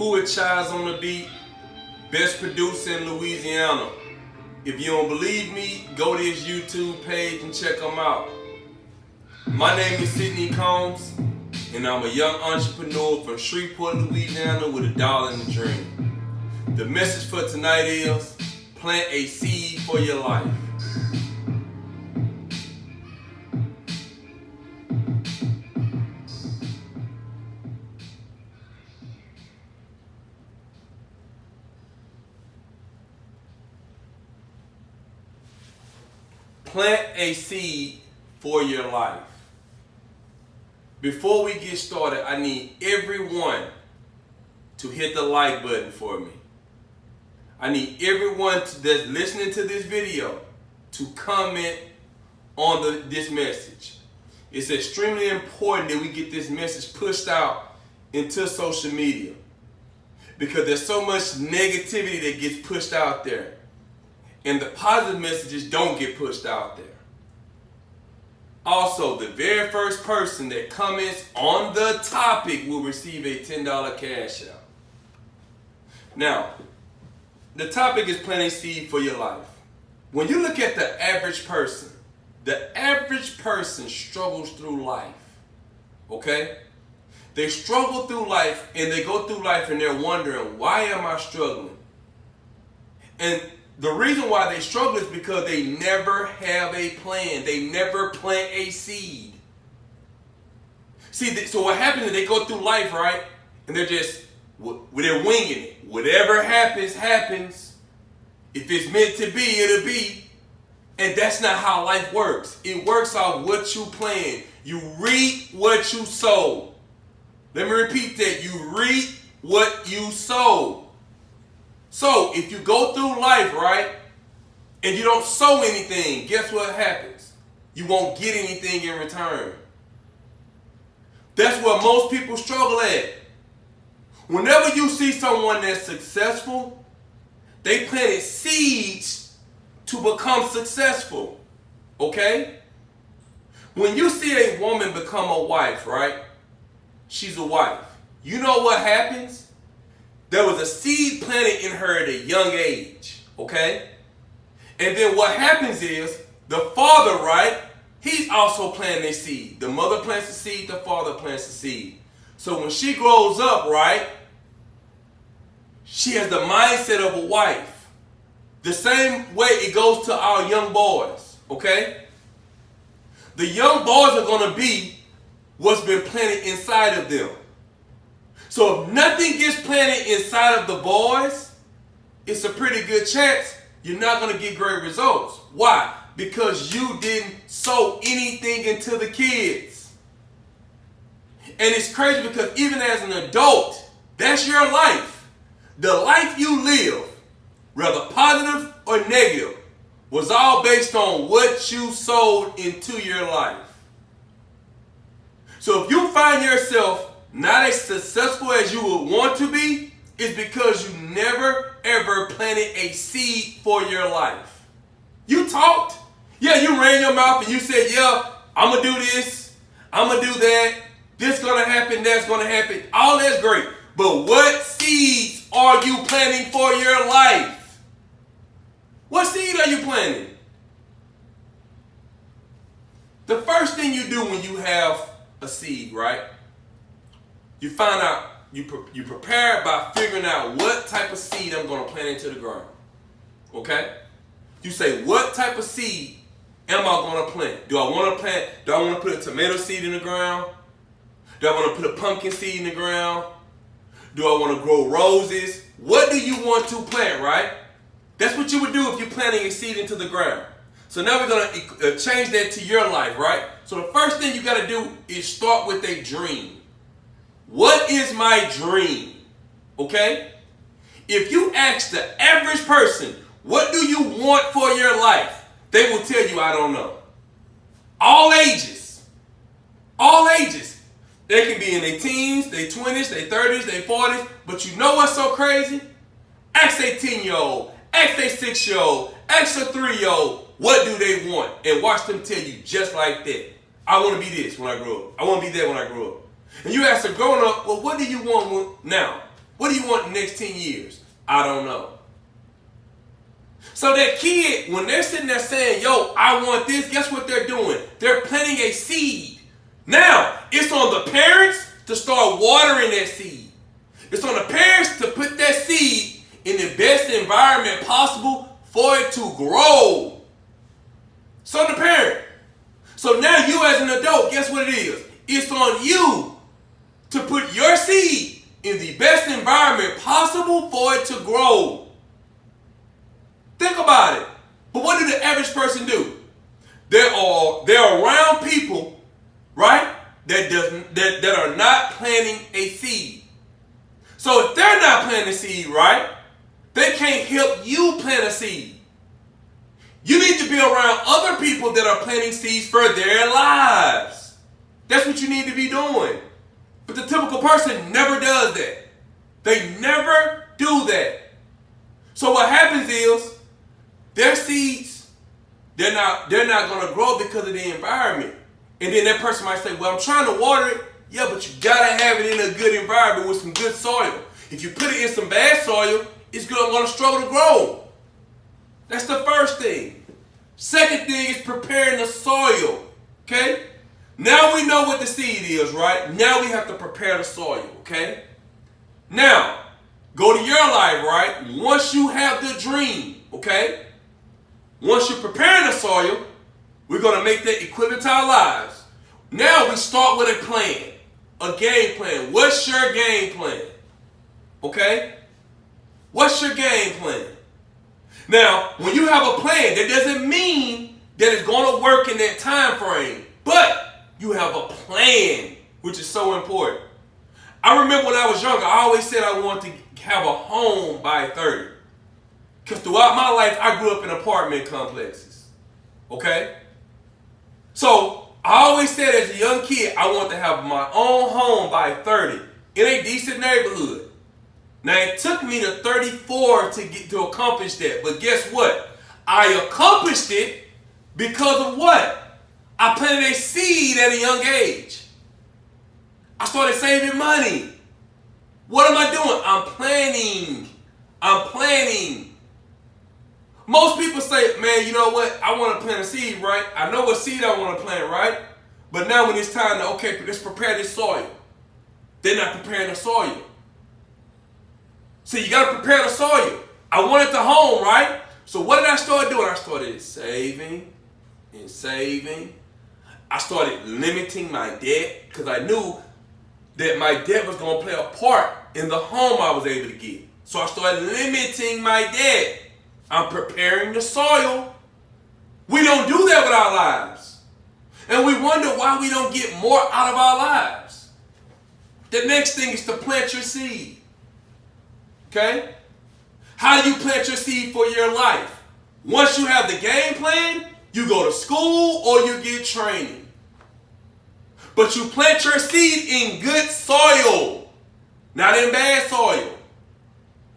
Who it Chives on the beat, best producer in Louisiana. If you don't believe me, go to his YouTube page and check him out. My name is Sidney Combs, and I'm a young entrepreneur from Shreveport, Louisiana with a dollar and a dream. The message for tonight is, plant a seed for your life. Plant a seed for your life. Before we get started, I need everyone to hit the like button for me. I need everyone that's listening to this video to comment on this message. It's extremely important that we get this message pushed out into social media, because there's so much negativity that gets pushed out there, and the positive messages don't get pushed out there. Also, the very first person that comments on the topic will receive a $10 cash out. Now, the topic is planting seed for your life. When you look at the average person struggles through life, okay? They struggle through life, and they go through life and they're wondering, why am I struggling? And the reason why they struggle is because they never have a plan. They never plant a seed. See, so what happens is they go through life, right? And they're winging it. Whatever happens, happens. If it's meant to be, it'll be. And that's not how life works. It works off what you plan. You reap what you sow. Let me repeat that. You reap what you sow. So if you go through life, right, and you don't sow anything, guess what happens? You won't get anything in return. That's what most people struggle at. Whenever you see someone that's successful, they planted seeds to become successful, okay? When you see a woman become a wife, right, she's a wife. You know what happens? There was a seed planted in her at a young age, okay? And then what happens is, the father, right, he's also planting a seed. The mother plants the seed, the father plants the seed. So when she grows up, right, she has the mindset of a wife. The same way it goes to our young boys, okay? The young boys are going to be what's been planted inside of them. So if nothing gets planted inside of the boys, it's a pretty good chance you're not going to get great results. Why? Because you didn't sow anything into the kids. And it's crazy because even as an adult, that's your life. The life you live, whether positive or negative, was all based on what you sowed into your life. So if you find yourself not as successful as you would want to be, it's because you never ever planted a seed for your life. You talked. Yeah, you ran your mouth and you said, yeah, I'm going to do this. I'm going to do that. This going to happen. That's going to happen. All that's great. But what seeds are you planting for your life? What seed are you planting? The first thing you do when you have a seed, right? You find out, you prepare by figuring out what type of seed I'm going to plant into the ground. Okay? You say, what type of seed am I going to plant? Do I want to put a tomato seed in the ground? Do I want to put a pumpkin seed in the ground? Do I want to grow roses? What do you want to plant, right? That's what you would do if you're planting a seed into the ground. So now we're going to change that to your life, right? So the first thing you got to do is start with a dream. What is my dream? Okay? If you ask the average person, what do you want for your life? They will tell you, I don't know. All ages. All ages. They can be in their teens, their 20s, their 30s, their 40s. But you know what's so crazy? Ask a 10-year-old, ask a 6-year-old, ask a 3-year-old, what do they want? And watch them tell you just like that. I want to be this when I grow up. I want to be that when I grow up. And you ask a grown up, well, what do you want now? What do you want in the next 10 years? I don't know. So that kid, when they're sitting there saying, yo, I want this, guess what they're doing? They're planting a seed. Now, it's on the parents to start watering that seed. It's on the parents to put that seed in the best environment possible for it to grow. It's on the parent. So now you as an adult, guess what it is? It's on you to put your seed in the best environment possible for it to grow. Think about it. But what do the average person do? They're around people, right, that are not planting a seed. So if they're not planting a seed, right, they can't help you plant a seed. You need to be around other people that are planting seeds for their lives. That's what you need to be doing. But the typical person never does that. They never do that. So what happens is their seeds, they're not going to grow because of the environment. And then that person might say, well, I'm trying to water it. Yeah, but you got to have it in a good environment with some good soil. If you put it in some bad soil, it's going to struggle to grow. That's the first thing. Second thing is preparing the soil. Okay? Now we know what the seed is, right? Now we have to prepare the soil. Okay? Now, go to your life, right? Once you have the dream, okay? Once you're preparing the soil, we're going to make that equivalent to our lives. Now we start with a plan, a game plan. What's your game plan? Okay? What's your game plan? Now, when you have a plan, that doesn't mean that it's going to work in that time frame. But you have a plan, which is so important. I remember when I was younger, I always said I wanted to have a home by 30. Because throughout my life, I grew up in apartment complexes. Okay? So, I always said as a young kid, I wanted to have my own home by 30 in a decent neighborhood. Now, it took me to 34 to accomplish that. But guess what? I accomplished it because of what? I planted a seed at a young age. I started saving money. What am I doing? I'm planning. I'm planning. Most people say, man, you know what? I want to plant a seed, right? I know what seed I want to plant, right? But now when it's time to, okay, let's prepare this soil. They're not preparing the soil. So you got to prepare the soil. I wanted the home, right? So what did I start doing? I started saving and saving. I started limiting my debt because I knew that my debt was going to play a part in the home I was able to get. So I started limiting my debt. I'm preparing the soil. We don't do that with our lives. And we wonder why we don't get more out of our lives. The next thing is to plant your seed. Okay? How do you plant your seed for your life? Once you have the game plan, you go to school or you get training. But you plant your seed in good soil, not in bad soil.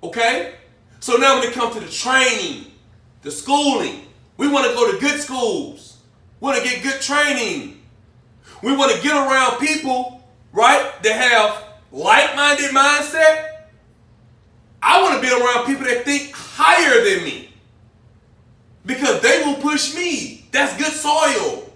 Okay? So now when it comes to the training, the schooling, we want to go to good schools. We want to get good training. We want to get around people, right, that have like-minded mindset. I want to be around people that think higher than me because they will push me. That's good soil.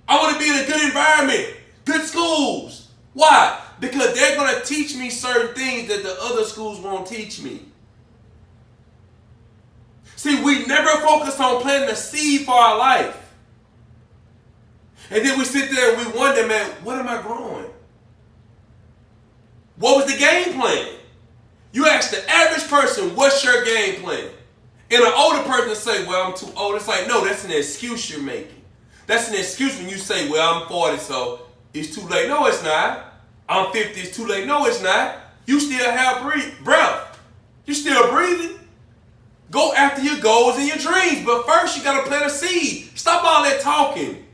I want to be in a good environment, good schools. Why? Because they're going to teach me certain things that the other schools won't teach me. See, we never focus on planting a seed for our life. And then we sit there and we wonder, man, what am I growing? What was the game plan? You ask the average person, what's your game plan? And an older person say, well, I'm too old. It's like, no, that's an excuse you're making. That's an excuse when you say, well, I'm 40, so it's too late. No, it's not. I'm 50, it's too late. No, it's not. You still have breath. You're still breathing. Go after your goals and your dreams. But first, you got to plant a seed. Stop all that talking.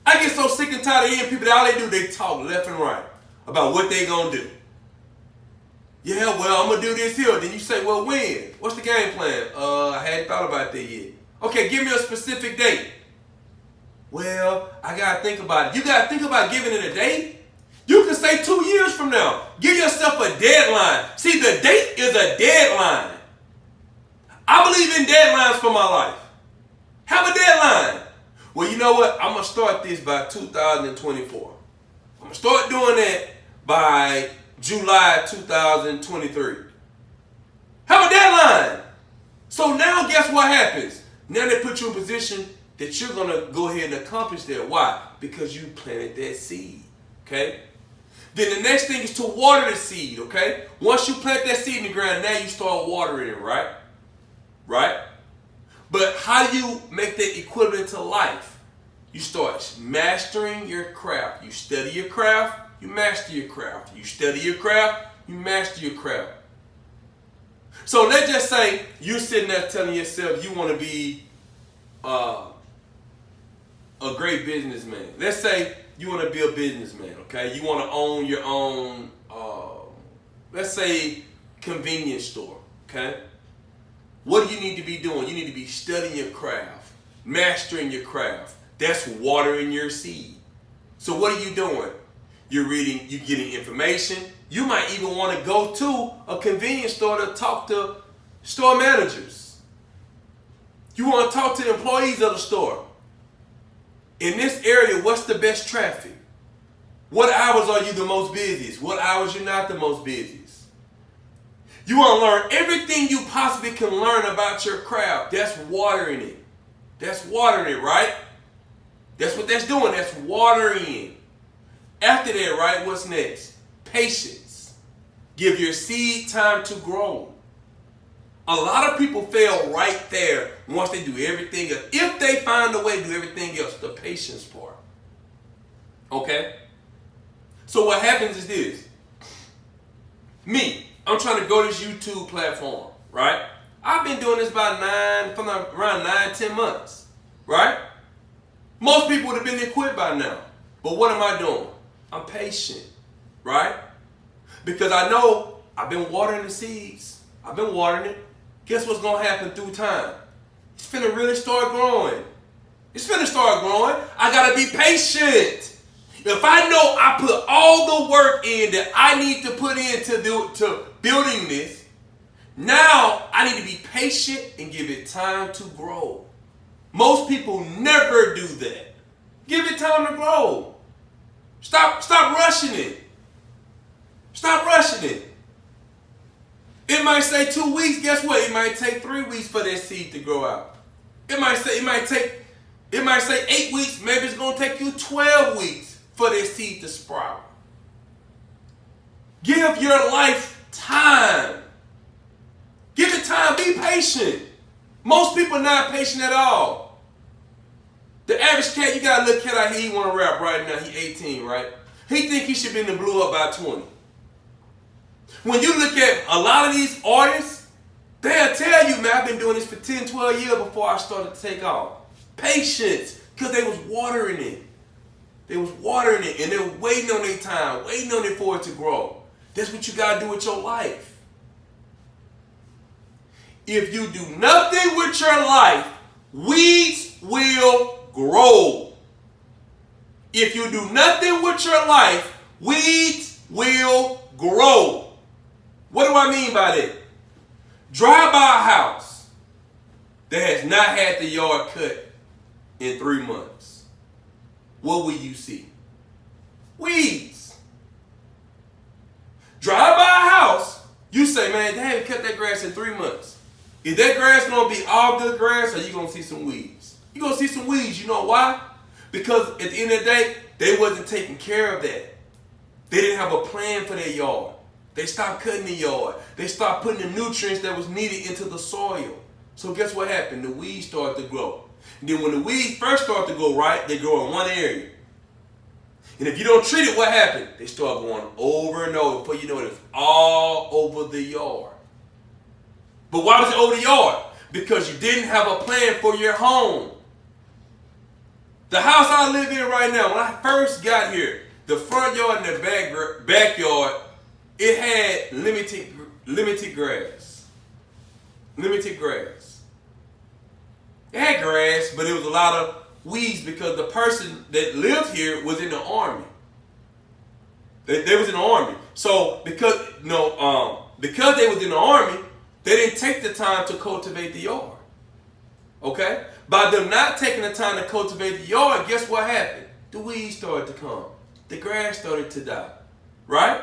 I get so sick and tired of hearing people that all they do, they talk left and right about what they going to do. Yeah, well, I'm going to do this here. Then you say, well, when? What's the game plan? I hadn't thought about that yet. Okay, give me a specific date. Well, I got to think about it. You got to think about giving it a date? You can say 2 years from now. Give yourself a deadline. See, the date is a deadline. I believe in deadlines for my life. Have a deadline. Well, you know what? I'm going to start this by 2024. I'm going to start doing that by July 2023. Have a deadline. So now guess what happens? Now they put you in a position that you're going to go ahead and accomplish that. Why? Because you planted that seed. Okay? Then the next thing is to water the seed. Okay? Once you plant that seed in the ground, now you start watering it, right? Right? But how do you make that equivalent to life? You start mastering your craft. You study your craft, you master your craft. You study your craft, you master your craft. So let's just say you're sitting there telling yourself you want to be a great businessman. Let's say you want to be a businessman, okay? You want to own your own, let's say, convenience store, okay? What do you need to be doing? You need to be studying your craft, mastering your craft. That's watering your seed. So what are you doing? You're reading, you're getting information. You might even want to go to a convenience store to talk to store managers. You want to talk to the employees of the store. In this area, what's the best traffic? What hours are you the most busiest? What hours you're not the most busiest? You want to learn everything you possibly can learn about your craft. That's watering it. That's watering it, right? That's what that's doing. That's watering. After that, right, what's next? Patience. Give your seed time to grow. A lot of people fail right there once they do everything else. If they find a way to do everything else, the patience part. Okay? So what happens is this. I'm trying to go to this YouTube platform, right? I've been doing this around 9-10 months, right? Most people would have been quit by now. But what am I doing? I'm patient, right? Because I know I've been watering the seeds. I've been watering it. Guess what's going to happen through time? It's finna really start growing. It's finna start growing. I got to be patient. If I know I put all the work in that I need to put into building this, now I need to be patient and give it time to grow. Most people never do that. Give it time to grow. Stop rushing it. Stop rushing it. It might say 2 weeks. Guess what? It might take 3 weeks for that seed to grow out. It might say 8 weeks. Maybe it's going to take you 12 weeks for that seed to sprout. Give your life time. Give it time. Be patient. Most people are not patient at all. The average cat, you got a little cat out here, he want to rap right now. He 18, right? He think he should be in the blue up by 20. When you look at a lot of these artists, they'll tell you, man, I've been doing this for 10, 12 years before I started to take off. Patience, because they was watering it. They was watering it, and they were waiting on their time, waiting on it for it to grow. That's what you got to do with your life. If you do nothing with your life, weeds will grow. If you do nothing with your life, weeds will grow. What do I mean by that? Drive by a house that has not had the yard cut in 3 months. What will you see? Weeds. Drive by a house, you say, man, they haven't cut that grass in 3 months. Is that grass going to be all good grass, or you going to see some weeds? You're going to see some weeds. You know why? Because at the end of the day, they wasn't taking care of that. They didn't have a plan for their yard. They stopped cutting the yard. They stopped putting the nutrients that was needed into the soil. So guess what happened? The weeds started to grow. And then when the weeds first start to grow right, they grow in one area. And if you don't treat it, what happened? They start going over and over. Before you know it, it's all over the yard. But why was it over the yard? Because you didn't have a plan for your home. The house I live in right now, when I first got here, the front yard and the backyard, it had limited grass. Limited grass. It had grass, but it was a lot of weeds because the person that lived here was in the army. They was in the army. So because they was in the army, they didn't take the time to cultivate the yard. Okay? By them not taking the time to cultivate the yard, guess what happened? The weeds started to come. The grass started to die. Right?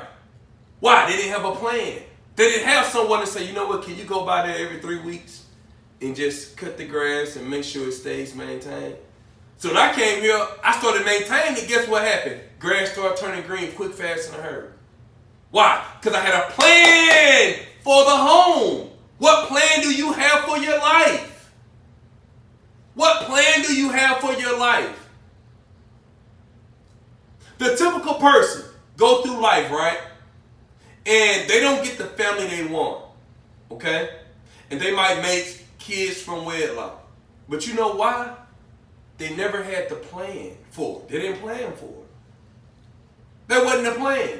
Why? They didn't have a plan. They didn't have someone to say, you know what, can you go by there every 3 weeks and just cut the grass and make sure it stays maintained? So when I came here, I started maintaining it. Guess what happened? Grass started turning green quick, fast, in a hurry. Why? Because I had a plan for the home. What plan do you have for your life? What plan do you have for your life? The typical person go through life, right? And they don't get the family they want. Okay? And they might make kids from wedlock. But you know why? They never had the plan for it. They didn't plan for it. That wasn't a plan.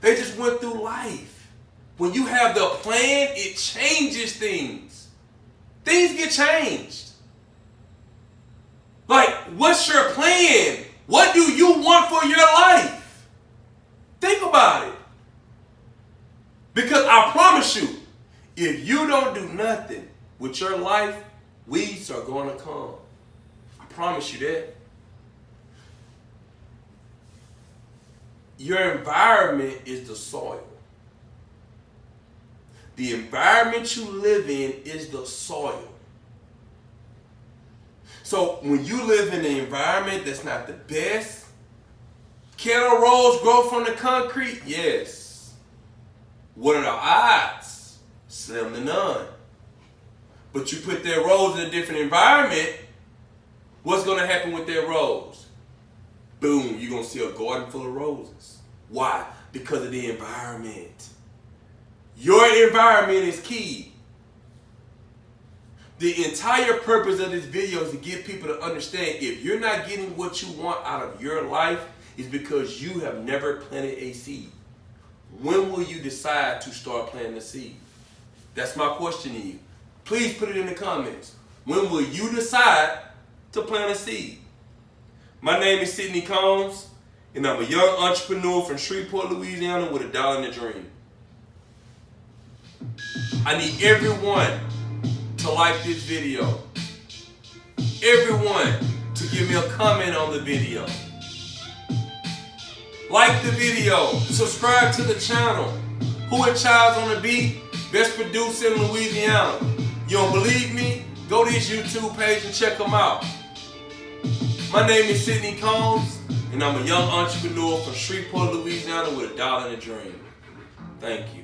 They just went through life. When you have the plan, it changes things. Things get changed. Like, what's your plan? What do you want for your life? Think about it. Because I promise you, if you don't do nothing with your life, weeds are going to come. I promise you that. Your environment is the soil. The environment you live in is the soil. So when you live in an environment that's not the best, can a rose grow from the concrete? Yes. What are the odds? Slim to none. But you put that rose in a different environment, what's going to happen with that rose? Boom, you're going to see a garden full of roses. Why? Because of the environment. Your environment is key. The entire purpose of this video is to get people to understand if you're not getting what you want out of your life, it's because you have never planted a seed. When will you decide to start planting a seed? That's my question to you. Please put it in the comments. When will you decide to plant a seed? My name is Sidney Combs, and I'm a young entrepreneur from Shreveport, Louisiana with $1 and a dream. I need everyone to like this video. Everyone to give me a comment on the video. Like the video. Subscribe to the channel. Who in Child's on the Beat? Best producer in Louisiana. You don't believe me? Go to his YouTube page and check him out. My name is Sidney Combs, and I'm a young entrepreneur from Shreveport, Louisiana with $1 and a dream. Thank you.